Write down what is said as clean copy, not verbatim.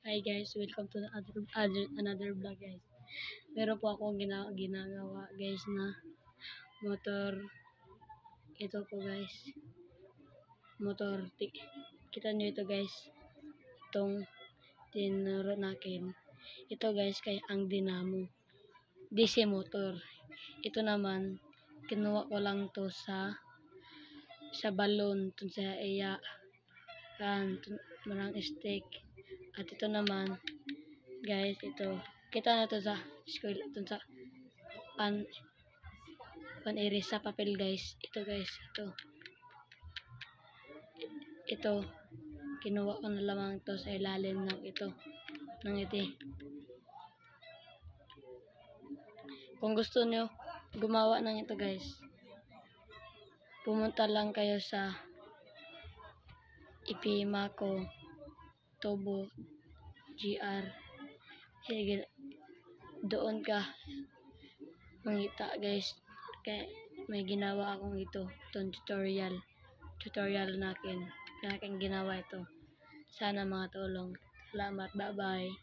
Hi guys, welcome to another vlog guys. Meron po akong ginagawa guys na motor. Ito po guys, motor. Kita nyo ito guys, itong tinuro natin. Ito guys kay ang dinamo. DC motor. Ito naman, kinuha ko lang to sa balon, sa iya, marang stick. At ito naman, guys, ito. Kita na to sa school, ito sa pan-iris sa papel guys. Ito guys, ito. Ito, kinuha ko na lamang to sa ilalim ng ito. Ng iti. Kung gusto nyo gumawa ng ito guys, pumunta lang kayo sa Ipimaco Tobo GR. Sige, doon ka mangita guys. Kaya may ginawa akong itong tutorial nakin ginawa ito. Sana mga tulong. Salamat, bye bye.